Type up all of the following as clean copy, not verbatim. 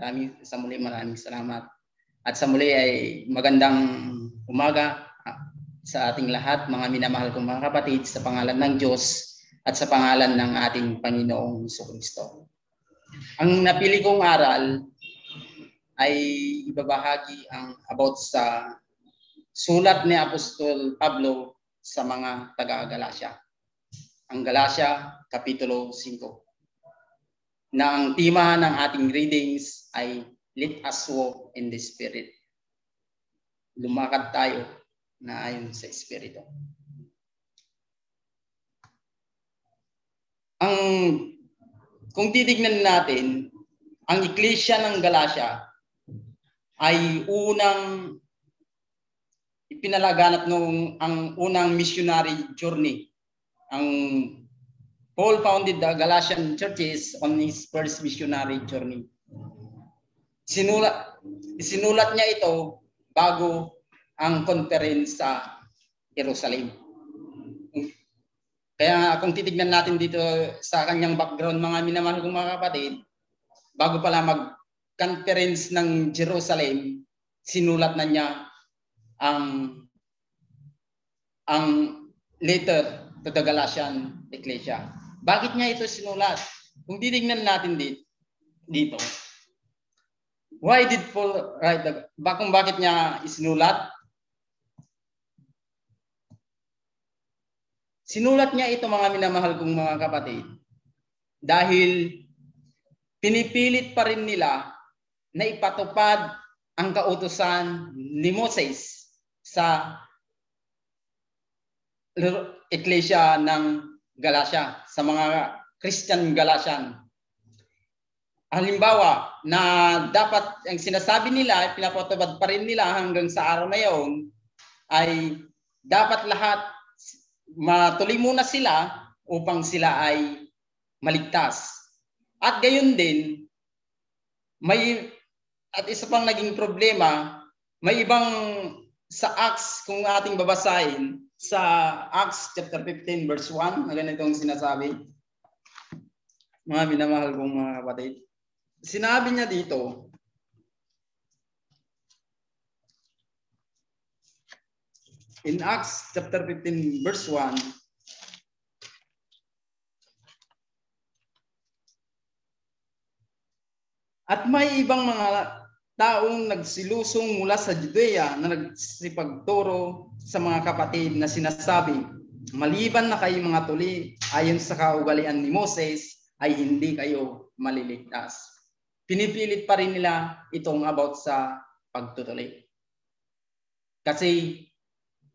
Maraming salamat. At sa muli ay magandang umaga sa ating lahat, mga minamahal kong mga kapatid, sa pangalan ng Diyos at sa pangalan ng ating Panginoong Jesucristo. Ang napili kong aral ay ibabahagi ang about sa sulat ni Apostol Pablo sa mga taga-Galacia. Ang Galacia, Kapitulo 5. Na ang tema ng ating readings ay Let us walk in the Spirit. Lumakad tayo na ayon sa Espiritu. Kung titignan natin, ang Iglesia ng Galacia ay unang ipinalaganap noong ang unang missionary journey. Ang Paul founded the Galatian churches on his first missionary journey. Sinulat niya ito bago ang conference sa Jerusalem. Kaya kung titignan natin dito sa kanyang background, mga minamahal kong mga kapatid, bago pala mag-conference ng Jerusalem, sinulat na niya ang letter to the Galatian Ecclesia. Bakit niya ito sinulat? Kung titignan natin dito, why did Paul write bakit niya isinulat? Sinulat niya ito, mga minamahal kong mga kapatid, dahil pinipilit pa rin nila na ipatupad ang kautusan ni Moses sa Iglesia ng Galacia, sa mga Christian Galatian. Halimbawa, na dapat, ang sinasabi nila, pinapatupad pa rin nila hanggang sa araw na yun, ay dapat lahat matuloy muna sila upang sila ay maligtas. At gayon din, at isa pang naging problema, may ibang sa Acts, kung ating babasahin, sa Acts chapter 15 verse 1, na ganitong sinasabi, mga minamahal kong mga kapatid. Sinabi niya dito, in Acts chapter 15 verse 1, at may ibang mga taong nagsilusong mula sa Judea na nagsipagturo sa mga kapatid na sinasabi, maliban na kayo mga tuli ayon sa kaugalian ni Moses, ay hindi kayo maliligtas. Pinipilit pa rin nila itong about sa pagtutuli. Kasi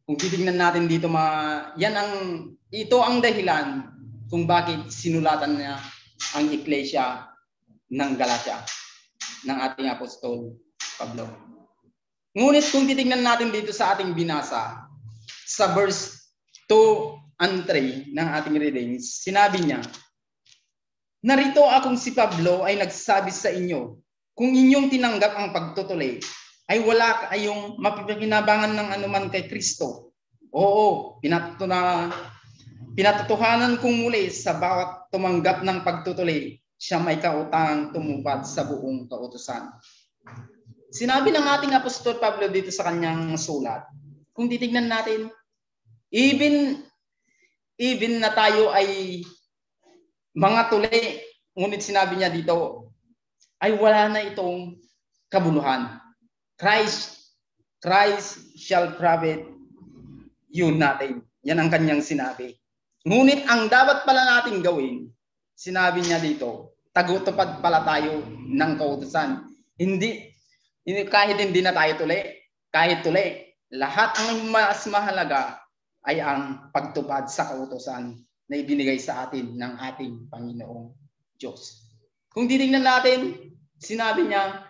kung titingnan natin dito, ito ang dahilan kung bakit sinulatan niya ang Iglesia ng Galacia ng ating Apostol Pablo. Ngunit kung titingnan natin dito sa ating binasa, sa verse 2 and 3 ng ating readings, sinabi niya, narito akong si Pablo ay nagsasabi sa inyo, kung inyong tinanggap ang pagtutuli, ay wala kayong mapipakinabangan ng anuman kay Kristo. Oo, pinatutuhanan kong muli sa bawat tumanggap ng pagtutuli, siya may kautangang tumupad sa buong kautusan. Sinabi ng ating Apostol Pablo dito sa kanyang sulat, kung titignan natin, even na tayo ay mga tuli, ngunit sinabi niya dito, ay wala na itong kabuluhan. Christ shall profit you nothing. Yan ang kanyang sinabi. Ngunit ang dapat pala nating gawin, sinabi niya dito, tagutupad pala tayo ng kautusan. Kahit hindi na tayo tuli, kahit tuli, lahat ang mas mahalaga ay ang pagtupad sa kautusan na ibinigay sa atin ng ating Panginoong Diyos. Kung titingnan natin, sinabi niya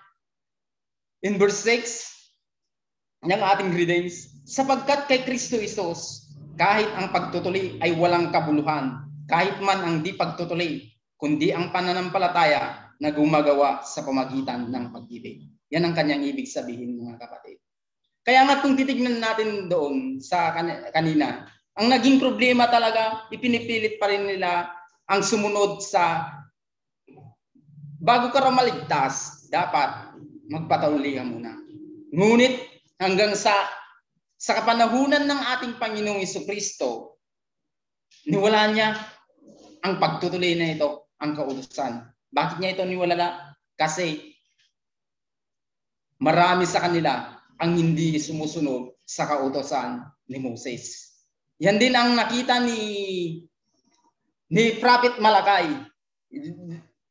in verse 6 ng ating readings, sapagkat kay Kristo Isus, kahit ang pagtutuli ay walang kabuluhan, kahit man ang di pagtutuli, kundi ang pananampalataya na gumagawa sa pamagitan ng pag-ibig. Yan ang kanyang ibig sabihin, mga kapatid. Kaya nga kung titignan natin doon sa kanina, ang naging problema talaga, ipinipilit pa rin nila ang sumunod sa bago ka raw maligtas, dapat magpatuloy ka muna. Ngunit hanggang sa kapanahunan ng ating Panginoong Jesucristo, niwala niya ang pagtutuloy na ito, ang kautusan. Bakit niya ito niwala? Kasi marami sa kanila ang hindi sumusunod sa kautusan ni Moses. Yan din ang nakita ni Prophet Malakay.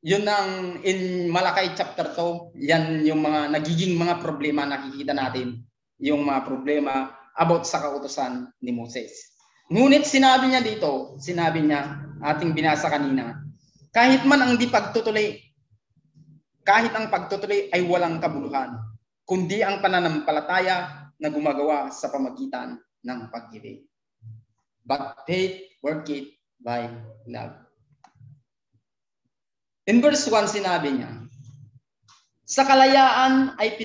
Yun ang in Malakay chapter 2, yan yung mga nagiging mga problema nakikita natin. Yung mga problema about sa kautusan ni Moses. Ngunit sinabi niya dito, ating binasa kanina, kahit man ang di pagtutuloy, kahit ang pagtutuloy ay walang kabuluhan, kundi ang pananampalataya na gumagawa sa pamagitan ng pag-ibig. But faith worketh by love. In verse 1 sinabi niya, sa kalayaan ay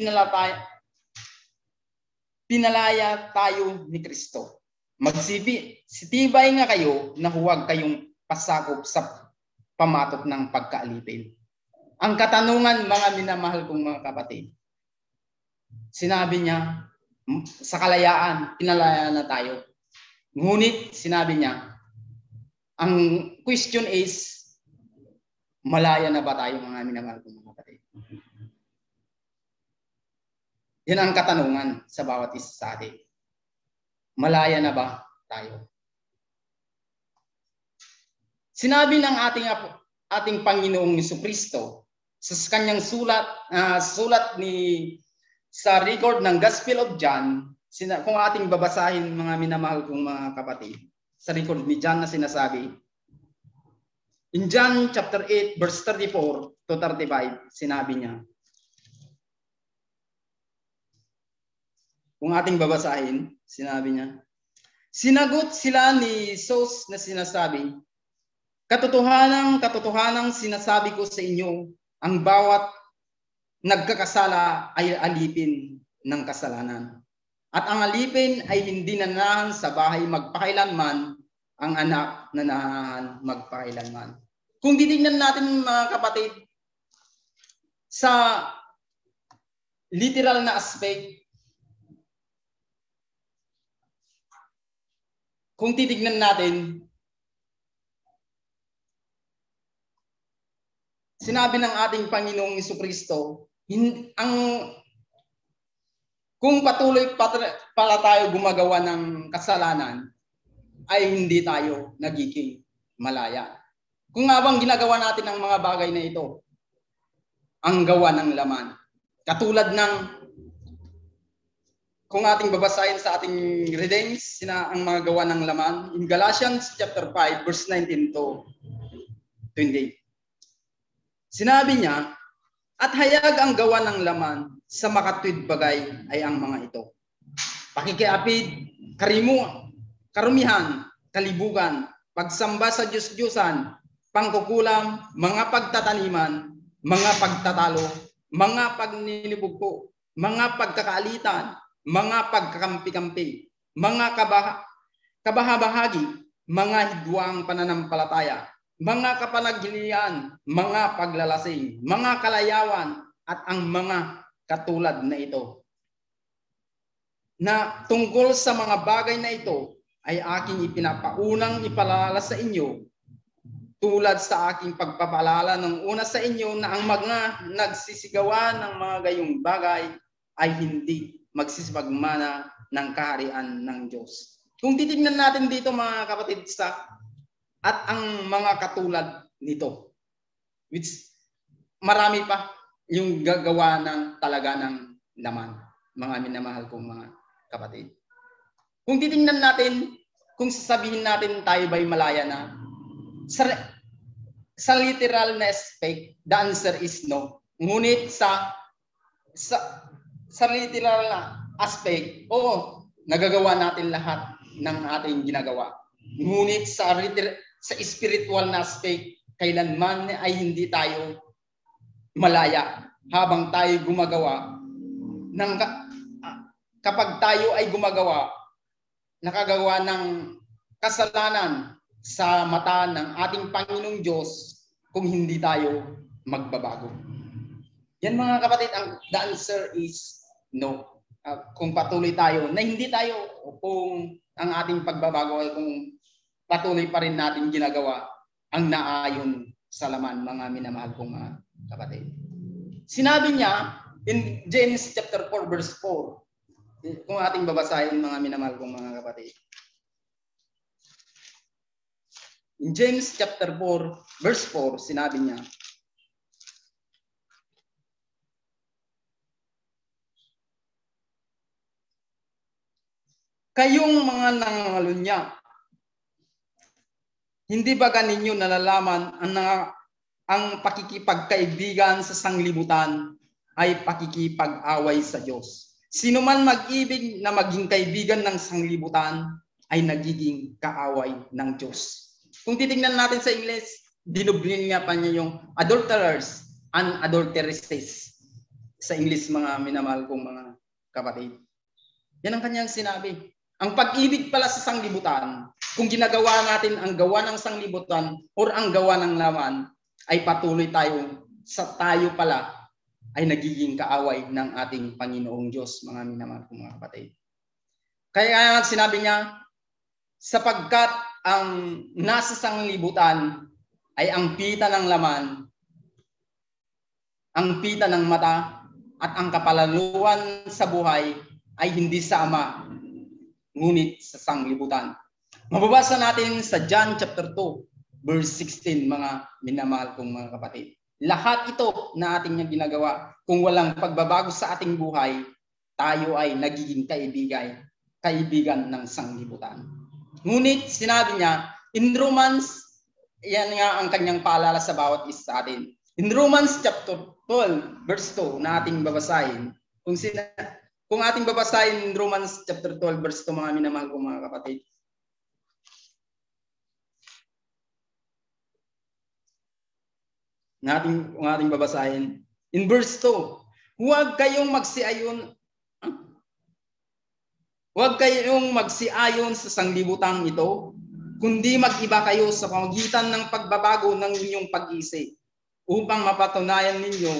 pinalaya tayo ni Kristo. Magsitibay nga kayo na huwag kayong pasakop sa pamatok ng pagkaalipin. Ang katanungan, mga minamahal kong mga kapatid, sinabi niya, sa kalayaan, pinalaya na tayo. Ngunit sinabi niya, ang question is, malaya na ba tayo, mga minamahal kong mga kapatid? Yan ang katanungan sa bawat isa sa atin. Malaya na ba tayo? Sinabi ng ating Panginoong Jesucristo sa kanyang sulat sa record ng Gospel of John, kung ating babasahin, mga minamahal kong mga kapatid, sa record ni John na sinasabi, in John chapter 8 verse 34 to 35, sinabi niya, kung ating babasahin, sinabi niya, sinagot sila ni Jesus na sinasabi, katotohanang sinasabi ko sa inyo, ang bawat nagkakasala ay alipin ng kasalanan. At ang alipin ay hindi nanahan sa bahay magpakailanman, ang anak nanahan magpakailanman. Kung titingnan natin, mga kapatid, sa literal na aspect, kung titignan natin, sinabi ng ating Panginoong Jesucristo, kung patuloy pala tayo gumagawa ng kasalanan, ay hindi tayo nagiging malaya. Kung nga bang ginagawa natin ang mga bagay na ito, ang gawa ng laman. Katulad ng, kung ating babasahin sa ating readings, ang mga gawa ng laman, in Galatians chapter 5, verse 19 to 28. Sinabi niya, at hayag ang gawa ng laman sa makatwid bagay ay ang mga ito. Pakikiapid, karumihan, kalibugan, pagsamba sa Diyos-Diyosan, pangkukulam, mga pagtataniman, mga pagtatalo, mga pagninibugpo, mga pagkakaalitan, mga pagkakampi-kampi, mga kabahabahagi, mga hidwang pananampalataya, mga kapanaghilian, mga paglalasing, mga kalayawan, at ang mga katulad na ito. Na tungkol sa mga bagay na ito ay aking ipinapaunang ipalala sa inyo, tulad sa aking pagpapalala ng una sa inyo na ang mga nagsisigawan ng mga gayong bagay ay hindi magsisipagmana ng kaharian ng Diyos. Kung titingnan natin dito, mga kapatid, at ang mga katulad nito, which marami pa yung gagawa ng talaga ng laman, mga minamahal kong mga kapatid. Kung titingnan natin, kung sasabihin natin tayo ba'y malaya na, sa literal na aspect, the answer is no. Ngunit sa literal na aspect, oo, nagagawa natin lahat ng ating ginagawa. Ngunit sa spiritual na aspect, kailanman ay hindi tayo malaya habang tayo gumagawa kapag tayo ay nakagawa ng kasalanan sa mata ng ating Panginoong Diyos kung hindi tayo magbabago. Yan mga kapatid, the answer is no. Kung patuloy tayo, na hindi tayo, kung ang ating pagbabago ay kung patuloy pa rin natin ginagawa ang naayon sa laman, mga minamahal kong mga kapatid. Sinabi niya in James chapter 4 verse 4, kung ating babasahin mga minamahal kong mga kapatid. In James chapter 4 verse 4, sinabi niya, kayong mga nangangalunya, hindi ba ninyo nalalaman ang pakikipagkaibigan sa sanglibutan ay pakikipag-away sa Diyos? Sino man mag-ibig na maging kaibigan ng sanglibutan ay nagiging kaaway ng Diyos. Kung titingnan natin sa English, dinublin nga pa niya yung adulterers and adulteresses. Sa English, mga minamahal kong mga kapatid. Yan ang kanyang sinabi. Ang pag-ibig pala sa sanglibutan, kung ginagawa natin ang gawa ng sanglibutan or ang gawa ng laman, ay patuloy tayo pala ay nagiging kaaway ng ating Panginoong Diyos, mga minamahal kong mga kapatid. Kaya sinabi niya, sapagkat ang nasa sanglibutan ay ang pita ng laman, ang pita ng mata, at ang kapalaluan sa buhay ay hindi sa Ama, ngunit sa sanglibutan. Mababasa natin sa John chapter 2, verse 16, mga minamahal kong mga kapatid. Lahat ito na ating ginagawa, kung walang pagbabago sa ating buhay, tayo ay nagiging kaibigan ng sanglibutan. Ngunit sinabi niya, in Romans, yan nga ang kanyang paalala sa bawat isa sa atin. In Romans chapter 12, verse 2, na ating babasahin, kung ating babasahin in Romans chapter 12, verse 2, mga minamahal kong mga kapatid. Kung ating babasahin, in verse 2, huwag kayong magsiayon sa sanglibutang ito, kundi mag-iba kayo sa pamagitan ng pagbabago ng inyong pag-isip, upang mapatunayan ninyo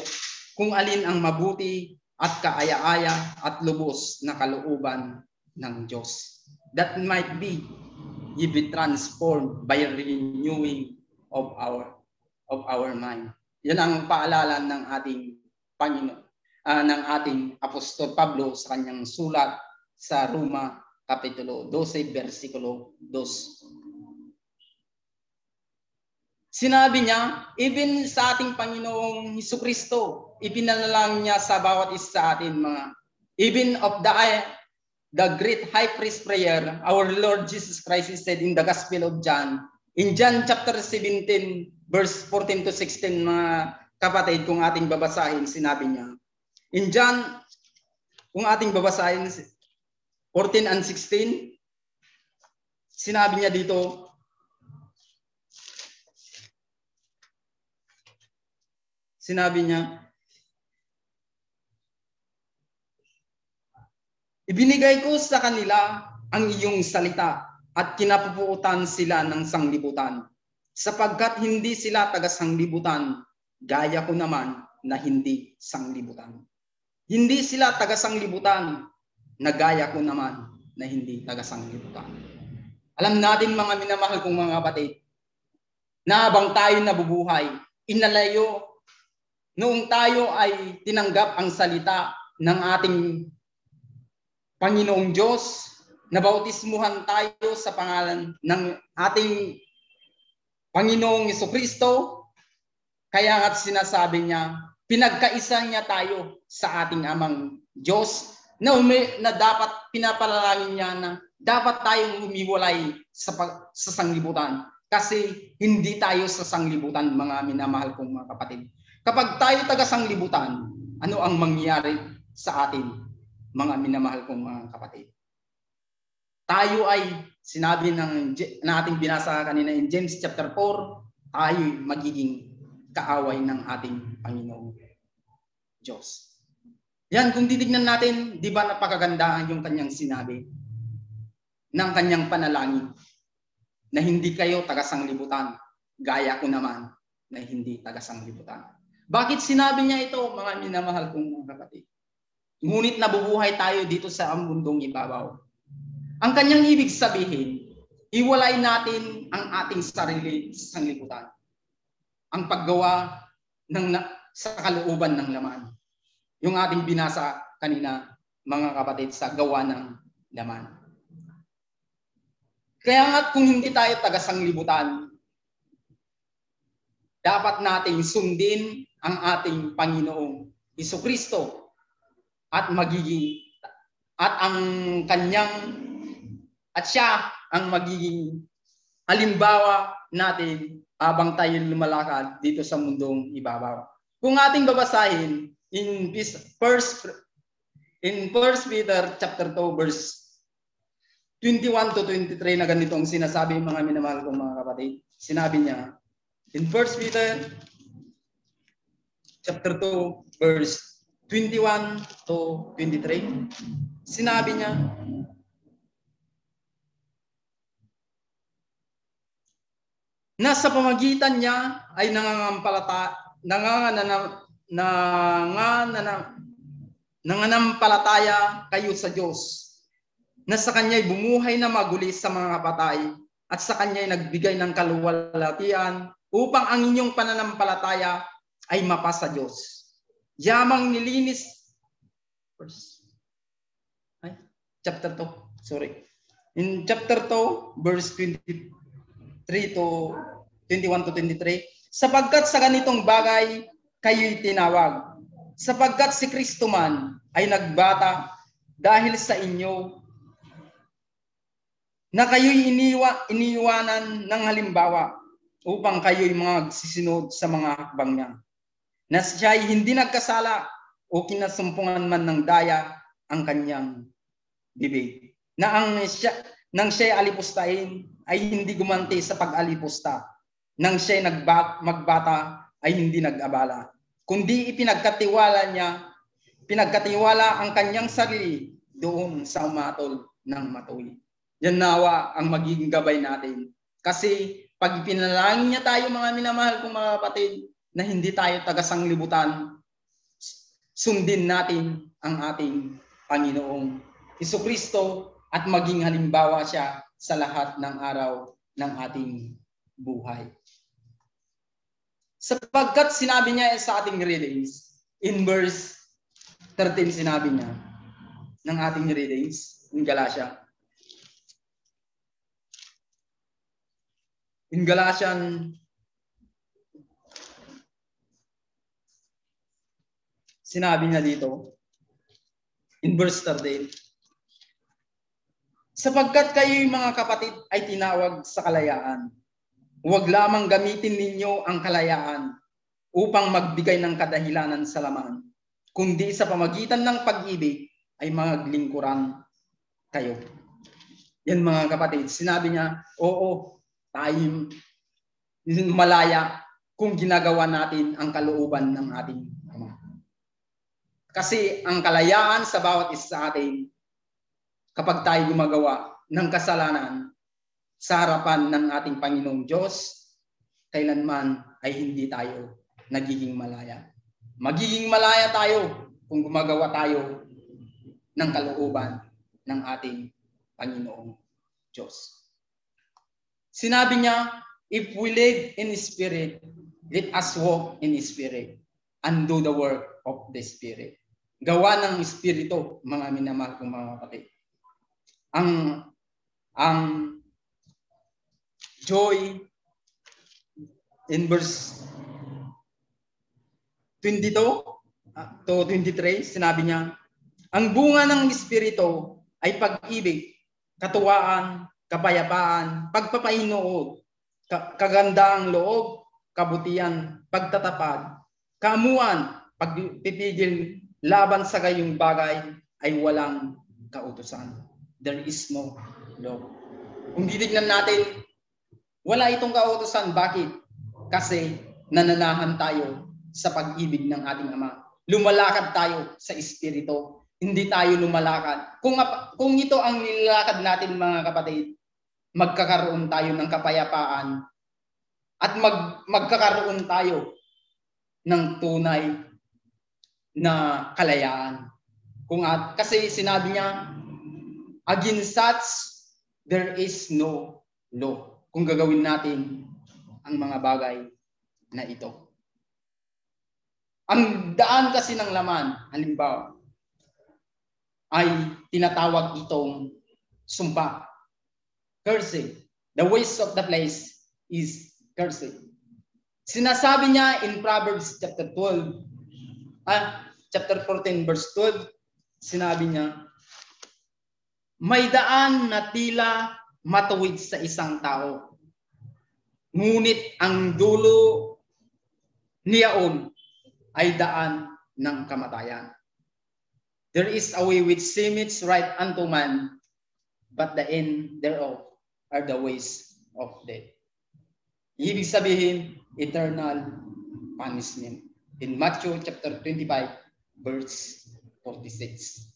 kung alin ang mabuti at kaaya-aya at lubos na kalooban ng Diyos. That might be ye be transformed by renewing of our mind. Yan ang paalala ng ating Panginoon, ng ating Apostol Pablo sa kanyang sulat sa Roma Kapitulo 12, versikulo 2. Sinabi niya, even sa ating Panginoong Hesukristo, ipinanalang niya sa bawat isa sa atin, even of the great high priest prayer, our Lord Jesus Christ said in the Gospel of John, in John chapter 17, verse 14 to 16, mga kapatid, kung ating babasahin, sinabi niya. In John, kung ating babasahin, 14 and 16, sinabi niya dito, ibinigay ko sa kanila ang iyong salita at kinapupuutan sila ng sanglibutan, sapagkat hindi sila taga-sanglibutan, gaya ko naman na hindi sanglibutan. Hindi sila taga-sanglibutan, na gaya ko naman na hindi taga-sanglibutan. Alam natin, mga minamahal kong mga kapatid, na habang tayo nabubuhay, inalayo, noong tayo ay tinanggap ang salita ng ating Panginoong Diyos, nabautismuhan tayo sa pangalan ng ating Panginoong Hesukristo, kaya nga't sinasabi niya, pinagkaisa niya tayo sa ating Amang Diyos, na dapat pinapalalangin niya na dapat tayong humiwalay sa sanglibutan. Kasi hindi tayo sa sanglibutan, mga minamahal kong mga kapatid. Kapag tayo taga-sanglibutan, ano ang mangyayari sa atin, mga minamahal kong mga kapatid? Tayo ay, sinabi na ating binasa kanina in James chapter 4, tayo magiging kaaway ng ating Panginoong Diyos. Yan, kung titignan natin, di ba napakaganda yung kanyang sinabi ng kanyang panalangin na hindi kayo taga-sanglibutan, gaya ko naman na hindi taga-sanglibutan. Bakit sinabi niya ito, mga minamahal kong mga kapatid? Ngunit nabubuhay tayo dito sa mundong ibabaw. Ang kanyang ibig sabihin, iwalay natin ang ating sarili sa sanglibutan. Ang paggawa sa kalooban ng laman. Yung ating binasa kanina, mga kapatid, sa gawa ng laman. Kaya nga kung hindi tayo taga-sanglibutan, dapat nating sundin ang ating Panginoong Hesukristo at siya ang magiging halimbawa natin habang tayo lumalakad dito sa mundong ibabaw. Kung ating babasahin in 1 Peter chapter 2 verse 21 to 23 na ganito ang sinasabi, mga minamahal kong mga kapatid. Sinabi niya in 1 Peter chapter 2 verse 21 to 23, sinabi niya, na sa pamagitan niya ay nangananampalataya kayo sa Diyos, na sa Kanya'y bumuhay na maguli sa mga kapatay, at sa Kanya'y nagbigay ng kaluwalhatian upang ang inyong pananampalataya ay mapasa Diyos. Yamang nilinis, chapter 2, sorry. In chapter 2, verse 23 to 21 to 23, sapagkat sa ganitong bagay kayo'y tinawag, sapagkat si Kristo man ay nagbata dahil sa inyo, na kayo'y iniiwanan ng halimbawa upang kayo'y magsisunod sa mga hakbang niya, na siya'y hindi nagkasala o kinasumpungan man ng daya ang kanyang bibig, na nang siya'y alipustahin ay hindi gumanti sa pag-alipusta, nang siya'y magbata ay hindi nag-abala, kundi pinagkatiwala ang kanyang sarili doon sa umatol ng matuwid. Yan nawa ang magiging gabay natin. Kasi pag pinalangin niya tayo, mga minamahal kong mga kapatid, na hindi tayo taga-sanglibutan, sundin natin ang ating Panginoong Hesukristo at maging halimbawa siya sa lahat ng araw ng ating buhay. Sapagkat sinabi niya sa ating readings, in verse 13 sinabi niya ng ating readings in Galatia. In Galatian sinabi niya dito, in verse 13, sapagkat kayo'y mga kapatid ay tinawag sa kalayaan, huwag lamang gamitin ninyo ang kalayaan upang magbigay ng kadahilanan sa laman, kundi sa pamagitan ng pag-ibig ay maglingkuran kayo. Yan mga kapatid, sinabi niya, oo, tayo malaya kung ginagawa natin ang kalooban ng ating Ama. Kasi ang kalayaan sa bawat isa sa atin, kapag tayo gumagawa ng kasalanan sa harapan ng ating Panginoong Diyos, kailanman ay hindi tayo nagiging malaya. Magiging malaya tayo kung gumagawa tayo ng kalooban ng ating Panginoong Diyos. Sinabi niya, if we live in the Spirit, let us walk in the Spirit and do the work of the Spirit. Gawa ng Espiritu, mga minamahal kong mga kapatid. Ang joy in verse 22 to 23, sinabi niya, ang bunga ng Espiritu ay pag-ibig, katuwaan, kapayapaan, pagpapahinood, kagandaang loob, kabutihan, pagtatapad, kaamuan, pagpipigil laban sa gayong bagay ay walang kautusan. There is no law. Kung titignan natin, wala itong kautusan. Bakit? Kasi nananahan tayo sa pag-ibig ng ating Ama. Lumalakad tayo sa Espiritu. Hindi tayo lumalakad. Kung ito ang nilalakad natin, mga kapatid, magkakaroon tayo ng kapayapaan at magkakaroon tayo ng tunay na kalayaan. Kasi sinabi niya, against such, there is no law. Kung gagawin natin ang mga bagay na ito. Ang daan kasi ng laman, halimbawa, ay tinatawag itong sumpa. Cursing. The ways of the place is cursing. Sinasabi niya in Proverbs chapter 14 verse 12, sinabi niya, may daan na tila matuwid sa isang tao, ngunit ang dulo niyaon ay daan ng kamatayan. There is a way which seemeth right unto man, but the end thereof are the ways of death. Ibig sabihin, eternal punishment. In Matthew chapter 25, verse 46.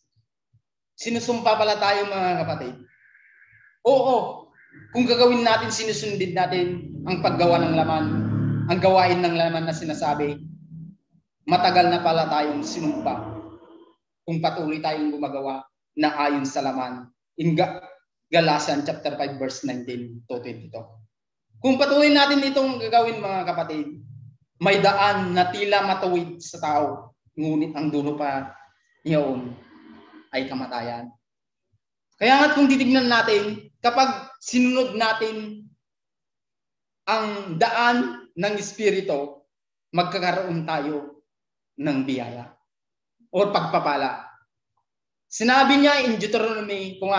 Sinusumpa pala tayo mga kapatid. Oo, kung gagawin natin, sinusundin natin ang paggawa ng laman, ang gawain ng laman na sinasabi, matagal na pala tayong sinumpa kung patuloy tayong gumagawa na ayon sa laman. In Galatians chapter 5 verse 19 to 22. Kung patuloy natin itong gagawin mga kapatid, may daan na tila matuwid sa tao, ngunit ang dulo pa niyon ay kamatayan. Kaya nga kung titignan natin, kapag sinunod natin ang daan ng Espiritu, magkakaroon tayo ng biyaya o pagpapala. Sinabi niya in Deuteronomy, kung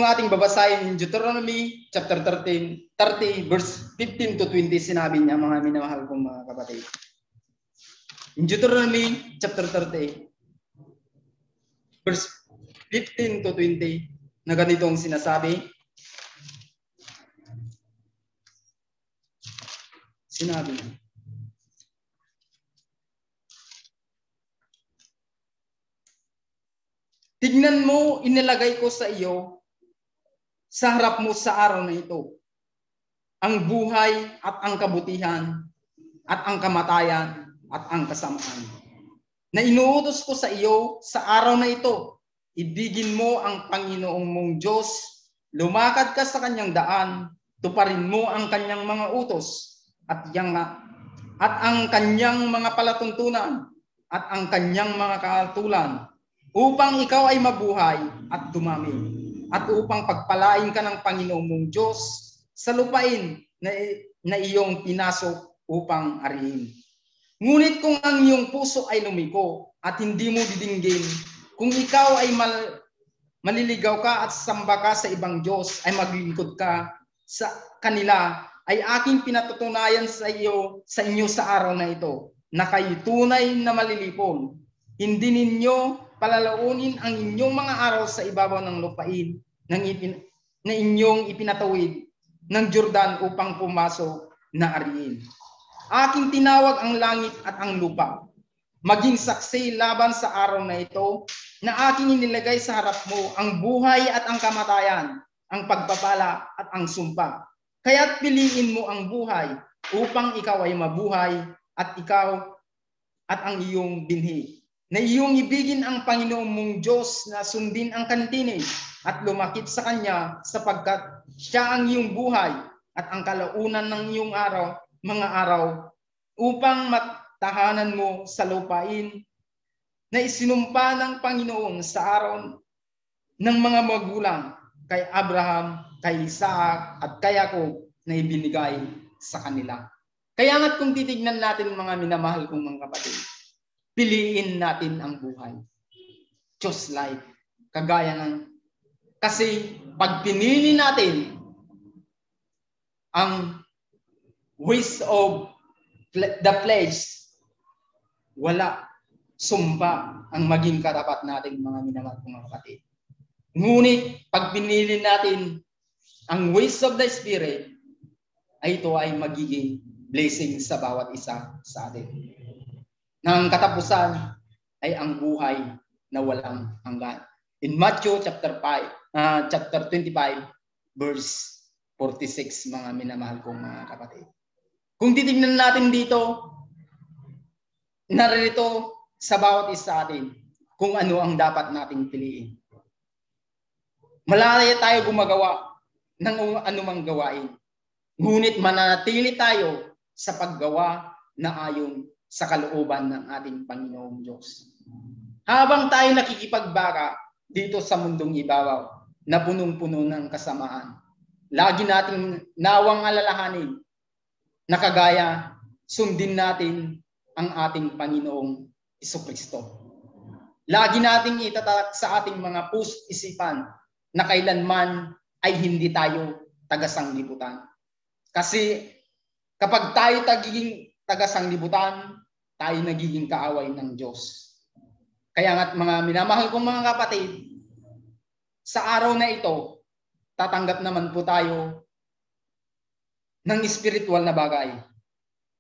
ating babasahin in Deuteronomy chapter 30 verse 15 to 20, sinabi niya, mga minamahal kong mga kapatid. In Deuteronomy chapter 30 verse 15 to 20, na ganitong sinasabi. Sinabi niya, tignan mo, inilagay ko sa iyo sa harap mo sa araw na ito ang buhay at ang kabutihan at ang kamatayan at ang kasamaan na inuutos ko sa iyo sa araw na ito. Ibigin mo ang Panginoong mong Diyos, lumakad ka sa kanyang daan, tuparin mo ang kanyang mga utos at ang kanyang mga palatuntunan at ang kanyang mga kahatulan, upang ikaw ay mabuhay at dumami, at upang pagpalain ka ng Panginoong mong Diyos sa lupain na iyong pinasok upang arihin. Ngunit kung ang iyong puso ay lumiko at hindi mo didinggin, kung ikaw ay maliligaw ka at samba ka sa ibang Diyos, ay maglingkod ka sa kanila, ay aking pinatutunayan sa inyo sa araw na ito, na kayo tunay na malilipon. Hindi ninyo palalaunin ang inyong mga araw sa ibabaw ng lupain na inyong ipinatawid ng Jordan upang pumasok na ariin. Aking tinawag ang langit at ang lupa, maging saksi laban sa araw na ito, na aking inilagay sa harap mo ang buhay at ang kamatayan, ang pagpapala at ang sumpa. Kaya't piliin mo ang buhay upang ikaw ay mabuhay at ikaw at ang iyong binhi. Na iyong ibigin ang Panginoong mong Diyos, na sundin ang kantinig at lumakip sa Kanya, sapagkat Siya ang iyong buhay at ang kalaunan ng iyong mga araw, upang matahanan mo sa lupain na isinumpa ng Panginoon sa araw ng mga magulang kay Abraham, kay Isaac at kay Jacob, na ibinigay sa kanila. Kaya nga't kung titignan natin, mga minamahal kong mga kapatid, piliin natin ang buhay. Just like, kagaya ng, kasi pag pinili natin ang ways of the flesh, wala, sumpa ang maging karapat natin, mga minamahal kong mga kapatid. Ngunit pag pinili natin ang ways of the Spirit, ay ito ay magiging blessing sa bawat isa sa atin. Nang katapusan ay ang buhay na walang hanggan. In Matthew chapter 25 verse 46, mga minamahal kong mga kapatid. Kung titignan natin dito, narito sa bawat isa atin kung ano ang dapat nating piliin. Malaya tayo gumagawa ng anumang gawain. Ngunit mananatili tayo sa paggawa na ayon sa kalooban ng ating Panginoong Diyos. Habang tayo nakikipagbaka dito sa mundong ibabaw na punong-puno ng kasamaan, lagi nating nawang alalahanin na kagaya sundin natin ang ating Panginoong Jesucristo. Lagi nating itatak sa ating mga puso't isipan na kailanman ay hindi tayo taga-sanglibutan. Kasi kapag tayo nagiging taga-sanglibutan, tayo nagiging kaaway ng Diyos. Kaya nga't mga minamahal kong mga kapatid, sa araw na ito, tatanggap naman po tayo ng spiritual na bagay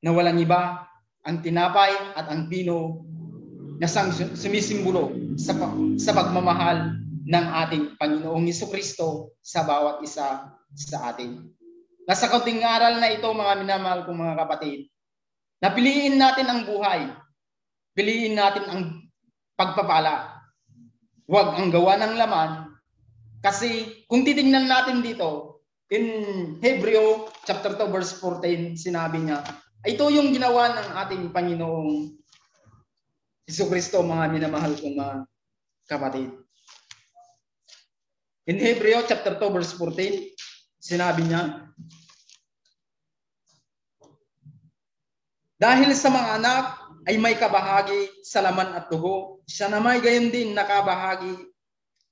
na walang iba ang tinapay at ang pino na sumisimbolo sa pagmamahal ng ating Panginoong Jesucristo sa bawat isa sa atin. Nasa kaunting aral na ito, mga minamahal kong mga kapatid, na piliin natin ang buhay, piliin natin ang pagpapala, huwag ang gawa ng laman, kasi kung titingnan natin dito, in Hebreo chapter 2 verse 14, sinabi niya, ito yung ginawa ng ating Panginoong Jesucristo, mga minamahal kong mga kapatid. In Hebreo chapter 2 verse 14, sinabi niya, dahil sa mga anak ay may kabahagi sa laman at dugo, siya na may gayon din nakabahagi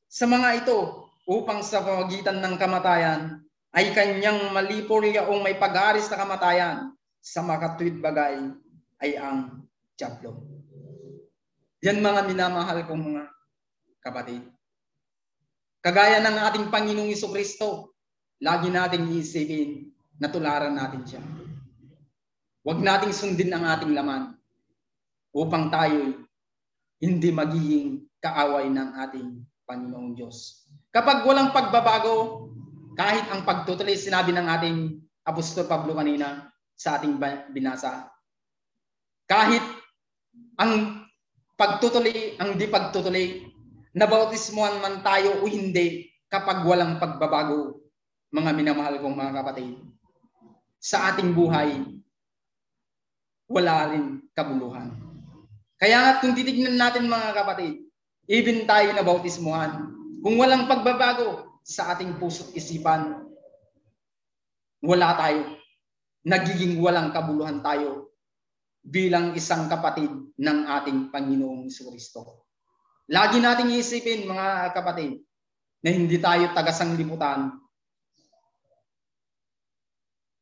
sa mga ito upang sa pamagitan ng kamatayan ay kanyang malipol yaong may pag-aris na kamatayan sa makatuwid bagay ay ang dyablo. Yan mga minamahal kong mga kapatid. Kagaya ng ating Panginoong Jesucristo, lagi nating iisipin na tularan natin siya. Huwag nating sundin ang ating laman upang tayo hindi magiging kaaway ng ating Panginoong Diyos. Kapag walang pagbabago, kahit ang pagtutuloy, sinabi ng ating Apostol Pablo kanina sa ating binasa, kahit ang pagtutuloy, ang di pagtutuloy, nabautismuhan man tayo o hindi, kapag walang pagbabago, mga minamahal kong mga kapatid, sa ating buhay, wala rin kabuluhan. Kaya nga kung titignan natin mga kapatid, even tayo nabautismuhan, kung walang pagbabago sa ating puso't isipan, wala tayo. Nagiging walang kabuluhan tayo bilang isang kapatid ng ating Panginoong Jesucristo. Lagi nating isipin mga kapatid na hindi tayo taga-sanglibutan.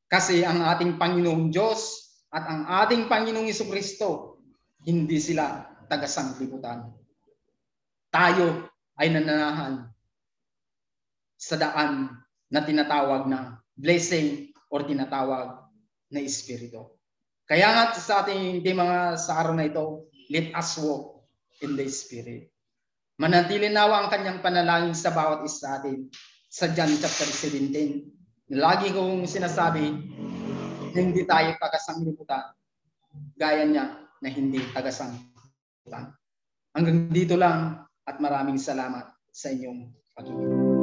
Kasi ang ating Panginoong Diyos at ang ating Panginoong Jesucristo, hindi sila taga-sanglibutan. Tayo ay nananahan sa daan na tinatawag na blessing or tinatawag na Espiritu. Kaya nga sa ating mga sa araw na ito, let us walk in the Spirit. Manatili nawa ang kanyang panalangin sa bawat isa atin sa John chapter 17. Lagi kong sinasabi, hindi tayo taga-sanglibutan, gaya niya na hindi taga-sanglibutan. Hanggang dito lang at maraming salamat sa inyong pakikinig.